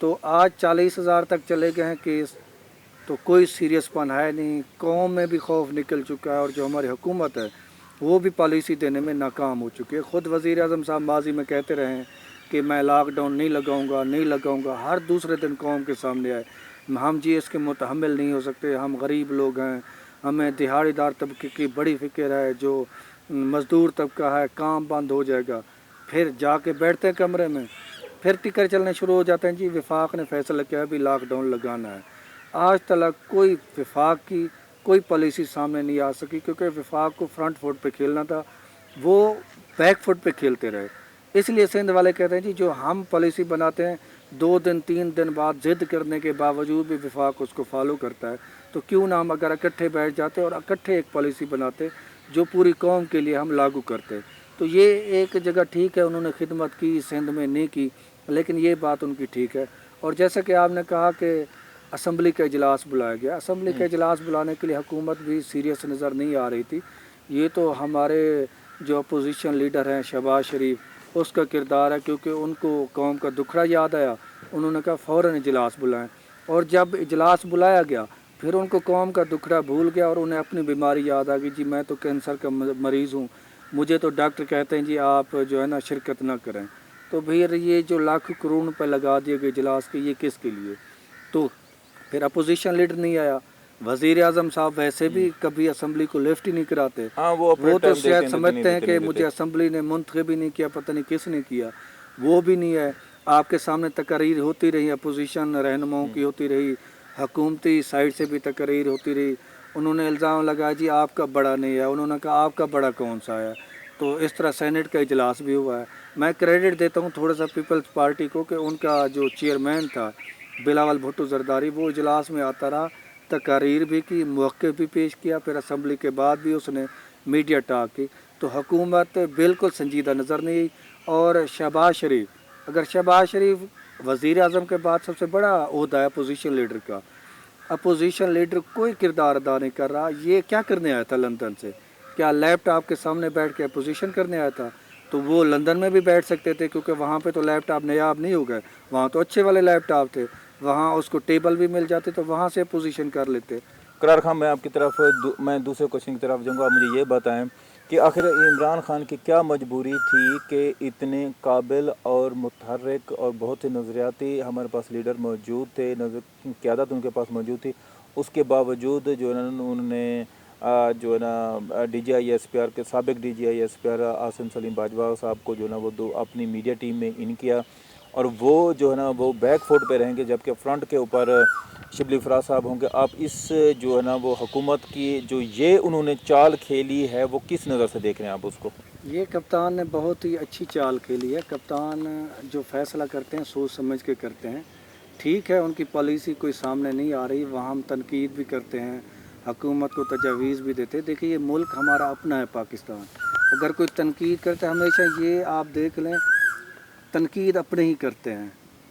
تو آج 40,000 تک چلے گئے ہیں کیس، تو کوئی سیریس پن ہے نہیں، قوم میں بھی خوف نکل چکا ہے، اور جو ہماری حکومت ہے وہ بھی پالیسی دینے میں ناکام ہو چکی ہے۔ خود وزیر اعظم صاحب ماضی میں کہتے رہے ہیں کہ میں لاک ڈاؤن نہیں لگاؤں گا، ہر دوسرے دن قوم کے سامنے آئے ہم جی اس کے متحمل نہیں ہو سکتے، ہم غریب لوگ ہیں، ہمیں دہاڑی دار طبقے کی بڑی فکر ہے، جو مزدور طبقہ ہے کام بند ہو جائے گا۔ پھر جا کے بیٹھتے ہیں کمرے میں، پھر ٹکر چلنے شروع ہو جاتے ہیں، جی وفاق نے فیصلہ کیا بھی لاک ڈاؤن لگانا ہے۔ آج تک کوئی وفاق کی کوئی پالیسی سامنے نہیں آ سکی، کیونکہ وفاق کو فرنٹ فٹ پہ کھیلنا تھا، وہ بیک فٹ پہ کھیلتے رہے۔ اس لیے سندھ والے کہتے ہیں جی جو ہم پالیسی بناتے ہیں 2 دن 3 دن بعد ضد کرنے کے باوجود بھی وفاق اس کو فالو کرتا ہے، تو کیوں نہ ہم اگر اکٹھے بیٹھ جاتے اور اکٹھے ایک پالیسی بناتے جو پوری قوم کے لیے ہم لاگو کرتے۔ تو یہ ایک جگہ ٹھیک ہے انہوں نے خدمت کی سندھ میں نہیں کی، لیکن یہ بات ان کی ٹھیک ہے۔ اور جیسا کہ آپ نے کہا کہ اسمبلی کا اجلاس بلایا گیا، اسمبلی کا اجلاس بلانے کے لیے حکومت بھی سیریس نظر نہیں آ رہی تھی۔ یہ تو ہمارے جو اپوزیشن لیڈر ہیں شہباز شریف، اس کا کردار ہے، کیونکہ ان کو قوم کا دکھڑا یاد آیا، انہوں نے کہا فوراً اجلاس بلائیں، اور جب اجلاس بلایا گیا پھر ان کو قوم کا دکھڑا بھول گیا اور انہیں اپنی بیماری یاد آ گئی، جی میں تو کینسر کا مریض ہوں، مجھے تو ڈاکٹر کہتے ہیں جی آپ جو ہے نا شرکت نہ کریں۔ تو پھر یہ جو لاکھ کروڑ روپے لگا دیے گئے اجلاس کے، یہ کس کے لیے؟ تو پھر اپوزیشن لیڈر نہیں آیا، وزیر اعظم صاحب ویسے بھی کبھی اسمبلی کو لیفٹ ہی نہیں کراتے، ہاں وہ تو ٹائم دیتے شاید ہیں لیکن سمجھتے ہیں نہیں کہ دیتے۔ مجھے اسمبلی نے منتخب ہی نہیں کیا، پتہ نہیں کس نے کیا، وہ بھی نہیں ہے۔ آپ کے سامنے تقاریر ہوتی رہی، اپوزیشن رہنماؤں کی ہوتی رہی، حکومتی سائڈ سے بھی تقاریر ہوتی رہی، انہوں نے الزام لگایا جی آپ کا بڑا نہیں ہے، انہوں نے کہا آپ کا بڑا کون سا ہے۔ تو اس طرح سینٹ کا اجلاس بھی ہوا ہے۔ میں کریڈٹ دیتا ہوں تھوڑا سا پیپلز پارٹی کو کہ ان کا جو چیئرمین تھا بلاول بھٹو زرداری، وہ اجلاس میں آتا رہا، تقاریر بھی کی، موقع بھی پیش کیا، پھر اسمبلی کے بعد بھی اس نے میڈیا ٹاک کی۔ تو حکومت بالکل سنجیدہ نظر نہیں آئی۔ اور شہباز شریف، اگر شہباز شریف وزیر اعظم کے بعد سب سے بڑا عہدہ ہے اپوزیشن لیڈر کا، اپوزیشن لیڈر کوئی کردار ادا نہیں کر رہا۔ یہ کیا کرنے آیا تھا لندن سے؟ کیا لیپ ٹاپ کے سامنے بیٹھ کے اپوزیشن کرنے آیا تھا؟ تو وہ لندن میں بھی بیٹھ سکتے تھے، کیونکہ وہاں پہ تو لیپ ٹاپ نایاب نہیں ہو گئے، وہاں تو اچھے والے لیپ ٹاپ تھے، وہاں اس کو ٹیبل بھی مل جاتے تو وہاں سے اپوزیشن کر لیتے۔ قرار خان، میں آپ کی طرف میں دوسرے کوشچن کی طرف جاؤں گا۔ آپ مجھے یہ بتائیں کہ آخر عمران خان کی کیا مجبوری تھی کہ اتنے قابل اور متحرک اور بہت سے نظریاتی ہمارے پاس لیڈر موجود تھے، قیادت ان کے پاس موجود تھی، اس کے باوجود جو ہے نا انہوں نے جو ہے نا D G I S P R کے سابق D G I S P R Asim Saleem Bajwa صاحب کو جو ہے نا وہ اپنی میڈیا ٹیم میں ان کیا، اور وہ جو ہے نا وہ بیک فوٹ پہ رہیں گے، جبکہ فرنٹ کے اوپر شبلی فراز صاحب ہوں گے۔ آپ اس جو ہے نا وہ حکومت کی جو یہ انہوں نے چال کھیلی ہے وہ کس نظر سے دیکھ رہے ہیں آپ اس کو؟ یہ کپتان نے بہت ہی اچھی چال کھیلی ہے۔ کپتان جو فیصلہ کرتے ہیں سوچ سمجھ کے کرتے ہیں۔ ٹھیک ہے ان کی پالیسی کوئی سامنے نہیں آ رہی، وہاں ہم تنقید بھی کرتے ہیں، حکومت کو تجاویز بھی دیتے ہیں۔ دیکھیے یہ ملک ہمارا اپنا ہے پاکستان، اگر کوئی تنقید کرتے ہیں ہمیشہ یہ آپ دیکھ لیں تنقید اپنے ہی کرتے ہیں۔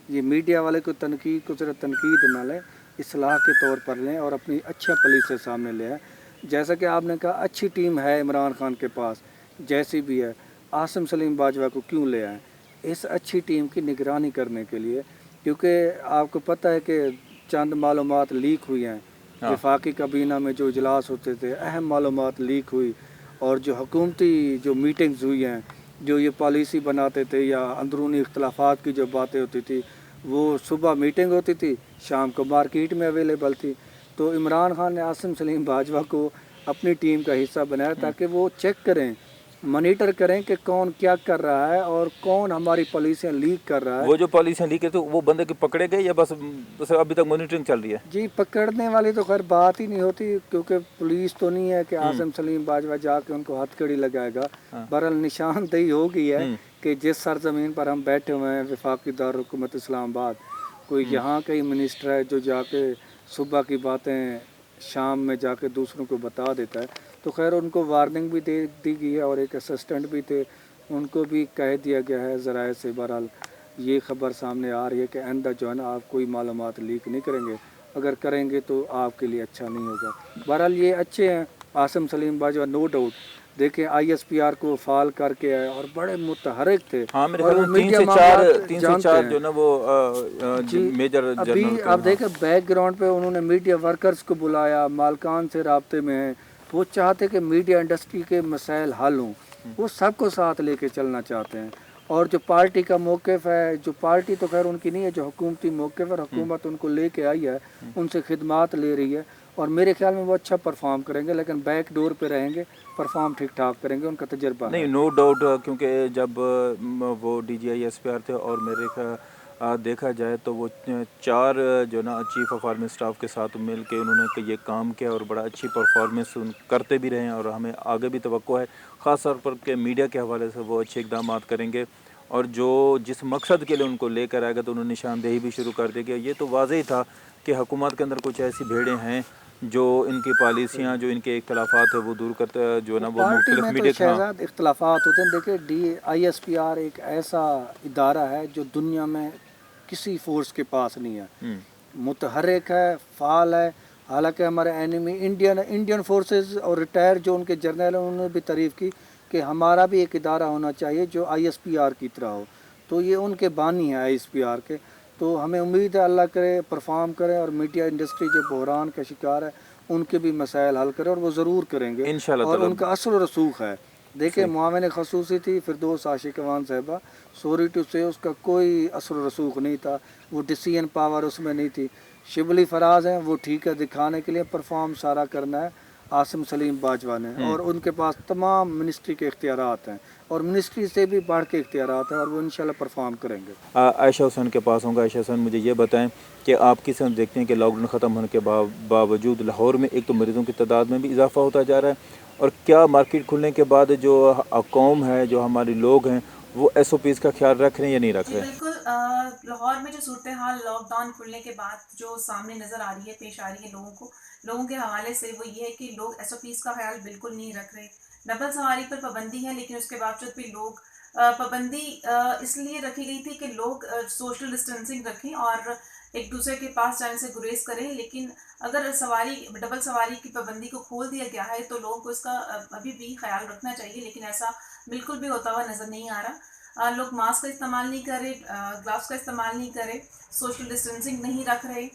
یہ میڈیا والے کو تنقید کو صرف تنقید نہ لیں، اصلاح کے طور پر لیں اور اپنی اچھا پالیسی سامنے لے آئیں۔ جیسا کہ آپ نے کہا اچھی ٹیم ہے عمران خان کے پاس، جیسی بھی ہے، عاصم سلیم باجوہ کو کیوں لے آئیں اس اچھی ٹیم کی نگرانی کرنے کے لیے؟ کیونکہ آپ کو پتہ ہے کہ چند معلومات لیک ہوئی ہیں، وفاقی کابینہ میں جو اجلاس ہوتے تھے اہم معلومات لیک ہوئی، اور جو حکومتی جو میٹنگز ہوئی ہیں، جو یہ پالیسی بناتے تھے یا اندرونی اختلافات کی جو باتیں ہوتی تھی، وہ صبح میٹنگ ہوتی تھی، شام کو مارکیٹ میں اویلیبل تھی۔ تو عمران خان نے عاصم سلیم باجوہ کو اپنی ٹیم کا حصہ بنایا تاکہ وہ چیک کریں، مانیٹر کریں کہ کون کیا کر رہا ہے اور کون ہماری پالیسیاں لیک کر رہا ہے۔ وہ جو پالیسیاں لیک ہے تو وہ بندے کے پکڑے گئے یا بس ابھی تک مانیٹرنگ چل رہی ہے؟ جی پکڑنے والی تو خیر بات ہی نہیں ہوتی، کیونکہ پولیس تو نہیں ہے کہ عاصم سلیم باجوہ جا کے ان کو ہتھ کڑی لگائے گا۔ بہرحال نشاندہی ہو گئی ہے کہ جس سرزمین پر ہم بیٹھے ہوئے ہیں وفاقی دارالحکومت اسلام آباد، کوئی یہاں کا ہی منسٹر ہے جو جا کے صبح کی باتیں شام میں جا کے دوسروں کو بتا دیتا ہے، تو خیر ان کو وارننگ بھی دے دی گئی ہے، اور ایک اسسٹنٹ بھی تھے ان کو بھی کہہ دیا گیا ہے ذرائع سے۔ بہرحال یہ خبر سامنے آ رہی ہے کہ آئندہ جو ہے نا آپ کوئی معلومات لیک نہیں کریں گے، اگر کریں گے تو آپ کے لیے اچھا نہیں ہوگا۔ بہرحال یہ اچھے ہیں عاصم سلیم باجوہ، نو ڈاؤٹ دیکھیں ISPR کو فعال کر کے آئے اور بڑے متحرک تھے ہاں میرے اور خیال وہ میں میڈیا معاملات تین سے جانتے چار ہیں جو نا وہ جی میجر ابھی جرنل کے آپ دیکھیں بیک گراؤنڈ پہ انہوں نے میڈیا ورکرز کو بلایا مالکان سے رابطے میں ہیں وہ چاہتے کہ میڈیا انڈسٹری کے مسائل حل ہوں وہ سب کو ساتھ لے کے چلنا چاہتے ہیں اور جو پارٹی کا موقف ہے جو پارٹی تو خیر ان کی نہیں ہے جو حکومتی موقف اور حکومت ان کو لے کے آئی ہے ان سے خدمات لے رہی ہے اور میرے خیال میں وہ اچھا پرفارم کریں گے لیکن بیک ڈور پہ رہیں گے پرفارم ٹھیک ٹھاک کریں گے ان کا تجربہ نہیں ہے نو ڈاؤٹ کیونکہ جب وہ DGI SPR تھے اور میرے دیکھا جائے تو وہ چار جو نا چیف آف آرمی اسٹاف کے ساتھ مل کے انہوں نے یہ کام کیا اور بڑا اچھی پرفارمنس کرتے بھی رہے ہیں اور ہمیں آگے بھی توقع ہے خاص طور پر کہ میڈیا کے حوالے سے وہ اچھے اقدامات کریں گے اور جس مقصد کے لیے ان کو لے کر آئے گا تو انہوں نے نشاندہی بھی شروع کر دی کہ یہ تو واضح تھا کہ حکومت کے اندر کچھ ایسی بھیڑیں ہیں جو ان کی پالیسیاں جو ان کے اختلافات ہیں وہ دور کرتے جو ہے نا وہ پارٹی مختلف میں تو میڈیا ہاں شہزاد اختلافات ہوتے ہیں دیکھیں ISPR ایک ایسا ادارہ ہے جو دنیا میں کسی فورس کے پاس نہیں ہے متحرک ہے فعال ہے حالانکہ ہمارے اینیمی انڈین فورسز اور ریٹائر جو ان کے جرنیل ہیں انہوں نے بھی تعریف کی کہ ہمارا بھی ایک ادارہ ہونا چاہیے جو ISPR کی طرح ہو تو یہ ان کے بانی ہیں ISPR کے تو ہمیں امید ہے اللہ کرے پرفارم کرے اور میڈیا انڈسٹری جو بحران کا شکار ہے ان کے بھی مسائل حل کرے اور وہ ضرور کریں گے انشاءاللہ اور تعالی ان کا اصل و رسوخ ہے دیکھیں صحیح معاون خصوصی تھی فردوس عاشق وان صاحبہ سوری ٹو سے اس کا کوئی اثر و رسوخ نہیں تھا وہ ڈیسیژن پاور اس میں نہیں تھی شبلی فراز ہیں وہ ٹھیک ہے دکھانے کے لیے پرفارم سارا کرنا ہے عاصم سلیم باجوہ نے اور ان کے پاس تمام منسٹری کے اختیارات ہیں اور منسٹری سے بھی بڑھ کے اختیارات ہیں اور وہ انشاءاللہ پرفارم کریں گے عائشہ حسین کے پاس ہوں گا عائشہ حسین مجھے یہ بتائیں کہ آپ کس طرح دیکھتے ہیں کہ لاک ڈاؤن ختم ہونے کے باوجود لاہور میں ایک تو مریضوں کی تعداد میں بھی اضافہ ہوتا جا رہا ہے اور کیا مارکیٹ کھلنے کے بعد جو قوم ہے جو ہمارے لوگ ہیں وہ SOPs کا خیال رکھ رہے ہیں یا نہیں رکھ جی رہے ہیں؟ بالکل لاہور میں جو صورتحال لاک ڈاؤن کھلنے کے بعد جو سامنے نظر آ رہی ہے پیش آ رہی ہے لوگوں کے حوالے سے وہ یہ ہے کہ لوگ SOPs کا خیال بالکل نہیں رکھ رہے ڈبل سواری پر پابندی ہے لیکن اس کے باوجود بھی لوگ پابندی اس لیے رکھی گئی تھی کہ لوگ سوشل ڈسٹینسنگ رکھیں اور ایک دوسرے کے پاس جانے سے گریز کریں لیکن اگر ڈبل سواری کی پابندی کو کھول دیا گیا ہے تو لوگوں کو اس کا ابھی بھی خیال رکھنا چاہیے لیکن ایسا بالکل بھی ہوتا ہوا نظر نہیں آ رہا لوگ ماسک کا استعمال نہیں کر رہے گلوز کا استعمال نہیں کر رہے سوشل ڈسٹینسنگ نہیں رکھ رہے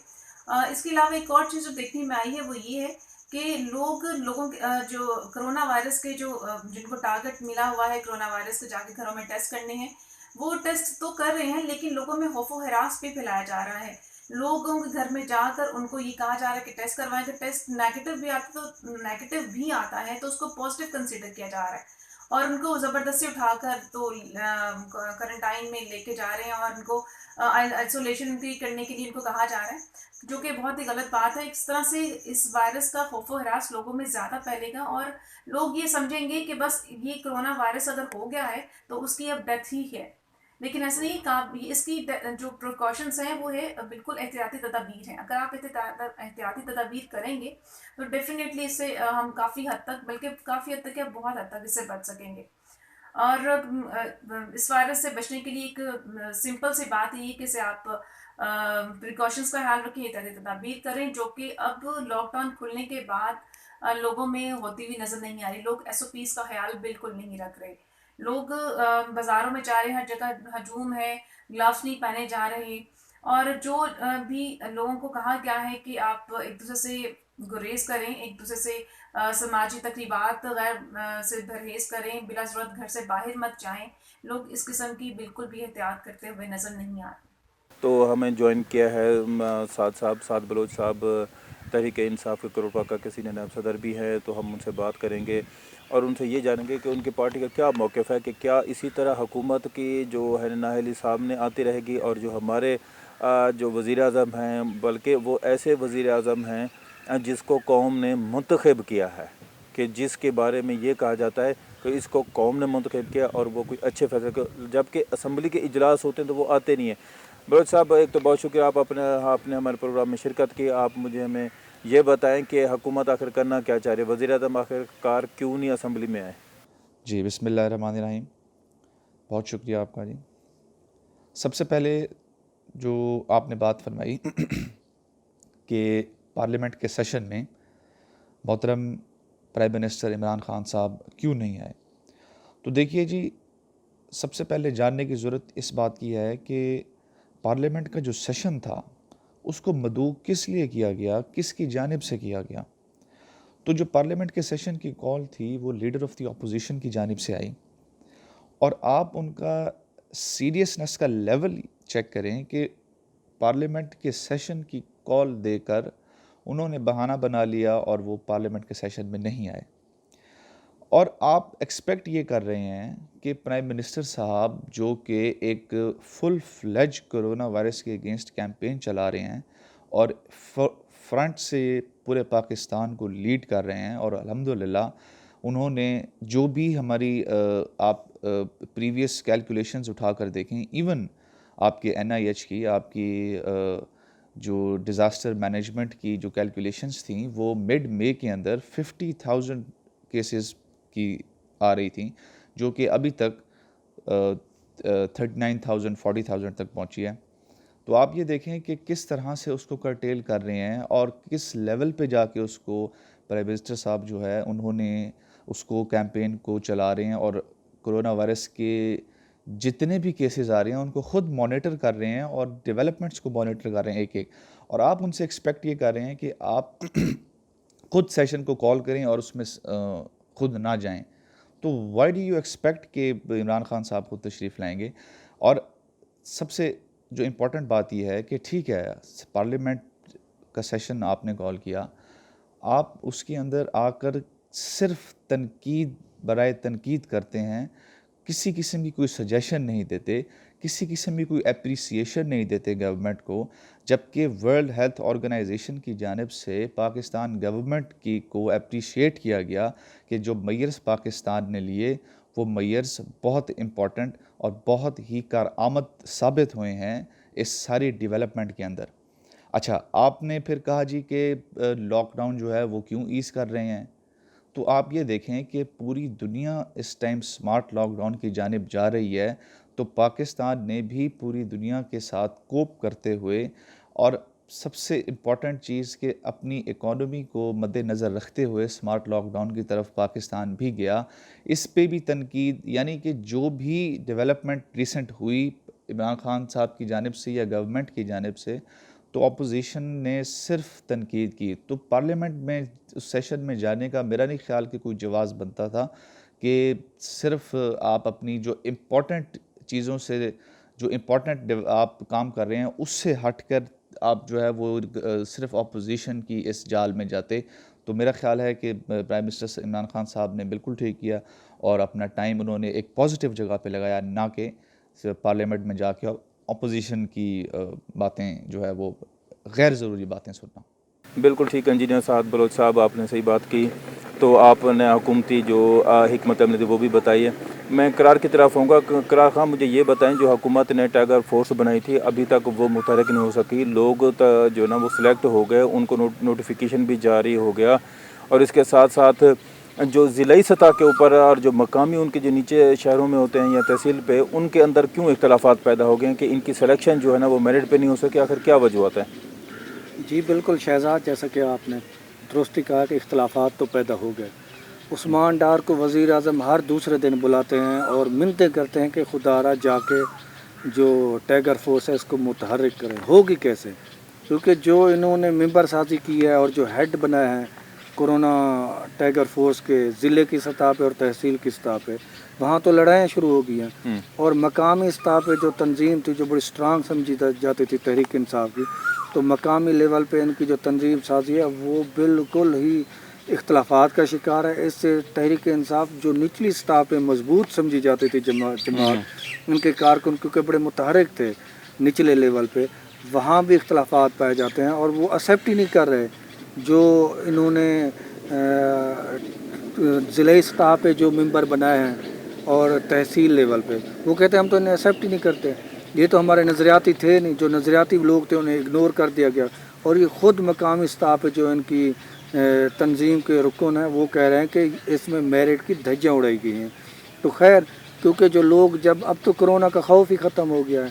اس کے علاوہ ایک اور چیز جو دیکھنے میں آئی ہے وہ یہ ہے کہ لوگوں کے جو کرونا وائرس کے جن کو ٹارگٹ ملا ہوا ہے کرونا وائرس کے جا کے گھروں میں ٹیسٹ کرنے ہیں وہ ٹیسٹ تو کر رہے ہیں لیکن لوگوں میں خوف و ہراس بھی پھیلایا جا رہا ہے لوگوں کے گھر میں جا کر ان کو یہ کہا جا رہا ہے کہ ٹیسٹ کروائیں کہ ٹیسٹ نیگیٹو بھی آتا تو نیگیٹو بھی آتا ہے تو اس کو پازیٹیو کنسیڈر کیا جا رہا ہے اور ان کو زبردستی اٹھا کر تو کوارنٹائن میں لے کے جا رہے ہیں اور ان کو آئسولیشن کرنے کے لیے ان کو کہا جا رہا ہے جو کہ بہت ہی غلط بات ہے اس طرح سے اس وائرس کا خوف و ہراس لوگوں میں زیادہ پھیلے گا اور لوگ یہ سمجھیں گے کہ بس یہ کرونا وائرس اگر ہو گیا ہے تو اس کی اب ڈیتھ ہی ہے لیکن ایسا نہیں اس کی جو پریکاشنز ہیں وہ ہے بالکل احتیاطی تدابیر ہیں اگر آپ احتیاطی تدابیر کریں گے تو ڈیفینیٹلی اس سے ہم کافی حد تک بلکہ کافی حد تک یا بہت حد تک اس سے بچ سکیں گے اور اس وائرس سے بچنے کے لیے ایک سمپل سی بات یہ کہ آپ پریکاشنز کا خیال رکھیں احتیاطی تدابیر کریں جو کہ اب لاک ڈاؤن کھلنے کے بعد لوگوں میں ہوتی ہوئی نظر نہیں آ رہی لوگ SOPs کا خیال بالکل نہیں رکھ رہے لوگ بازاروں میں جا رہے ہیں ہر جگہ ہجوم ہے گلوز نہیں پہنے جا رہے اور جو بھی لوگوں کو کہا گیا ہے کہ آپ ایک دوسرے سے گریز کریں ایک دوسرے سے سماجی تقریبات غیر سے پرہیز کریں بلا ضرورت گھر سے باہر مت جائیں لوگ اس قسم کی بالکل بھی احتیاط کرتے ہوئے نظر نہیں آ رہے تو ہمیں جوائن کیا ہے سعد بلوچ صاحب تحریک انصاف کے کروڑپا کا کسی نے نائب صدر بھی ہے تو ہم ان سے بات کریں گے اور ان سے یہ جانیں گے کہ ان کی پارٹی کا کیا موقف ہے کہ کیا اسی طرح حکومت کی جو ہے نااہلی سامنے آتی رہے گی اور جو ہمارے جو وزیر اعظم ہیں بلکہ وہ ایسے وزیر اعظم ہیں جس کو قوم نے منتخب کیا ہے کہ جس کے بارے میں یہ کہا جاتا ہے کہ اس کو قوم نے منتخب کیا اور وہ کوئی اچھے فیصلے جبکہ اسمبلی کے اجلاس ہوتے ہیں تو وہ آتے نہیں ہیں بلوچ صاحب ایک تو بہت شکریہ آپ نے ہمارے پروگرام میں شرکت کی آپ ہمیں یہ بتائیں کہ حکومت آخر کرنا کیا چاہ رہی ہے وزیر اعظم آخر کار کیوں نہیں اسمبلی میں آئے جی بسم اللہ الرحمن الرحیم بہت شکریہ آپ کا جی سب سے پہلے جو آپ نے بات فرمائی کہ پارلیمنٹ کے سیشن میں محترم پرائم منسٹر عمران خان صاحب کیوں نہیں آئے؟ تو دیکھیے جی، سب سے پہلے جاننے کی ضرورت اس بات کی ہے کہ پارلیمنٹ کا جو سیشن تھا اس کو مدعو کس لیے کیا گیا، کس کی جانب سے کیا گیا؟ تو جو پارلیمنٹ کے سیشن کی کال تھی وہ لیڈر آف دی اپوزیشن کی جانب سے آئی، اور آپ ان کا سیریسنس کا لیول چیک کریں کہ پارلیمنٹ کے سیشن کی کال دے کر انہوں نے بہانہ بنا لیا اور وہ پارلیمنٹ کے سیشن میں نہیں آئے، اور آپ ایکسپیکٹ یہ کر رہے ہیں کہ پرائم منسٹر صاحب جو کہ ایک فل فلیج کرونا وائرس کے اگینسٹ کیمپین چلا رہے ہیں اور فرنٹ سے پورے پاکستان کو لیڈ کر رہے ہیں، اور الحمدللہ انہوں نے جو بھی ہماری آپ پریویس کیلکولیشنز اٹھا کر دیکھیں، ایون آپ کے NIH کی، آپ کی جو ڈیزاسٹر مینجمنٹ کی جو کیلکولیشنز تھیں وہ مڈ مئی کے اندر 50,000 کیسز کی آ رہی تھیں، جو کہ ابھی تک 39,000 40,000 تک پہنچی ہے۔ تو آپ یہ دیکھیں کہ کس طرح سے اس کو کرٹیل کر رہے ہیں اور کس لیول پہ جا کے اس کو پرائم منسٹر صاحب جو ہے انہوں نے اس کو کیمپین کو چلا رہے ہیں، اور کرونا وائرس کے جتنے بھی کیسز آ رہے ہیں ان کو خود مانیٹر کر رہے ہیں اور ڈیولپمنٹس کو مانیٹر کر رہے ہیں ایک ایک، اور آپ ان سے ایکسپیکٹ یہ کر رہے ہیں کہ آپ خود سیشن کو کال کریں اور اس میں خود نہ جائیں۔ تو وائی ڈو یو ایکسپیکٹ کہ عمران خان صاحب خود تشریف لائیں گے؟ اور سب سے جو امپورٹنٹ بات یہ ہے کہ ٹھیک ہے پارلیمنٹ کا سیشن آپ نے کال کیا، آپ اس کے اندر آ کر صرف تنقید برائے تنقید کرتے ہیں، کسی قسم کی کوئی سجیشن نہیں دیتے، کسی قسم کی کوئی اپریسیشن نہیں دیتے گورنمنٹ کو، جبکہ ورلڈ ہیلتھ آرگنائزیشن کی جانب سے پاکستان گورنمنٹ کی کو اپریشیٹ کیا گیا کہ جو میئرز پاکستان نے لیے وہ میئرز بہت امپورٹنٹ اور بہت ہی کارآمد ثابت ہوئے ہیں اس ساری ڈیولپمنٹ کے اندر۔ اچھا، آپ نے پھر کہا جی کہ لاک ڈاؤن جو ہے وہ کیوں ایز کر رہے ہیں؟ تو آپ یہ دیکھیں کہ پوری دنیا اس ٹائم سمارٹ لاک ڈاؤن کی جانب جا رہی ہے، تو پاکستان نے بھی پوری دنیا کے ساتھ کوپ کرتے ہوئے، اور سب سے امپورٹنٹ چیز کہ اپنی اکانومی کو مد نظر رکھتے ہوئے سمارٹ لاک ڈاؤن کی طرف پاکستان بھی گیا۔ اس پہ بھی تنقید، یعنی کہ جو بھی ڈیولپمنٹ ریسنٹ ہوئی عمران خان صاحب کی جانب سے یا گورنمنٹ کی جانب سے، تو اپوزیشن نے صرف تنقید کی۔ تو پارلیمنٹ میں اس سیشن میں جانے کا میرا نہیں خیال کہ کوئی جواز بنتا تھا کہ صرف آپ اپنی جو امپورٹنٹ چیزوں سے، جو امپورٹنٹ آپ کام کر رہے ہیں اس سے ہٹ کر آپ جو ہے وہ صرف اپوزیشن کی اس جال میں جاتے۔ تو میرا خیال ہے کہ پرائم منسٹر عمران خان صاحب نے بالکل ٹھیک کیا، اور اپنا ٹائم انہوں نے ایک پازیٹیو جگہ پہ لگایا، نہ کہ پارلیمنٹ میں جا کے اپوزیشن کی باتیں جو ہے وہ غیر ضروری باتیں سننا۔ بالکل ٹھیک انجینئر سعد بلوچ صاحب، آپ نے صحیح بات کی۔ تو آپ نے حکومتی جو حکمت عملی تھی وہ بھی بتائی ہے۔ میں قرار کی طرف ہوں گا۔ قرار خان مجھے یہ بتائیں، جو حکومت نے ٹائیگر فورس بنائی تھی ابھی تک وہ متحرک نہیں ہو سکی، لوگ جو نا وہ سلیکٹ ہو گئے، ان کو نوٹیفیکیشن بھی جاری ہو گیا، اور اس کے ساتھ ساتھ جو ضلعی سطح کے اوپر اور جو مقامی ان کے جو نیچے شہروں میں ہوتے ہیں یا تحصیل پہ، ان کے اندر کیوں اختلافات پیدا ہو گئے ہیں کہ ان کی سلیکشن جو ہے نا وہ میرٹ پہ نہیں ہو سکی؟ آخر کیا وجوہات ہیں؟ جی بالکل شہزاد، جیسا کہ آپ نے درستی کہا کہ اختلافات تو پیدا ہو گئے۔ عثمان ڈار کو وزیر اعظم ہر دوسرے دن بلاتے ہیں اور منتیں کرتے ہیں کہ خدا را جا کے جو ٹائیگر فورس ہے اس کو متحرک کریں۔ ہوگی کیسے؟ کیونکہ جو انہوں نے ممبر سازی کی ہے اور جو ہیڈ بنایا ہے کورونا ٹائیگر فورس کے ضلع کی سطح پہ اور تحصیل کی سطح پہ، وہاں تو لڑائیاں شروع ہو گئی ہیں، اور مقامی سطح پہ جو تنظیم تھی جو بڑی اسٹرانگ سمجھی جاتی تھی تحریک انصاف کی، تو مقامی لیول پہ ان کی جو تنظیم سازی ہے وہ بالکل ہی اختلافات کا شکار ہے۔ اس سے تحریک انصاف جو نچلی سطح پہ مضبوط سمجھی جاتی تھی جماعت، ان کے کارکن کیونکہ بڑے متحرک تھے نچلے لیول پہ، وہاں بھی اختلافات پائے جاتے ہیں، اور وہ ایکسیپٹ ہی نہیں کر رہے جو انہوں نے ضلعی سطح پہ جو ممبر بنائے ہیں اور تحصیل لیول پہ، وہ کہتے ہیں ہم تو انہیں ایکسیپٹ ہی نہیں کرتے، یہ تو ہمارے نظریاتی تھے نہیں، جو نظریاتی لوگ تھے انہیں اگنور کر دیا گیا۔ اور یہ خود مقامی سطح پہ جو ان کی تنظیم کے رکن ہیں وہ کہہ رہے ہیں کہ اس میں میرٹ کی دھجیاں اڑائی گئی ہیں۔ تو خیر، کیونکہ جو لوگ، جب اب تو کرونا کا خوف ہی ختم ہو گیا ہے،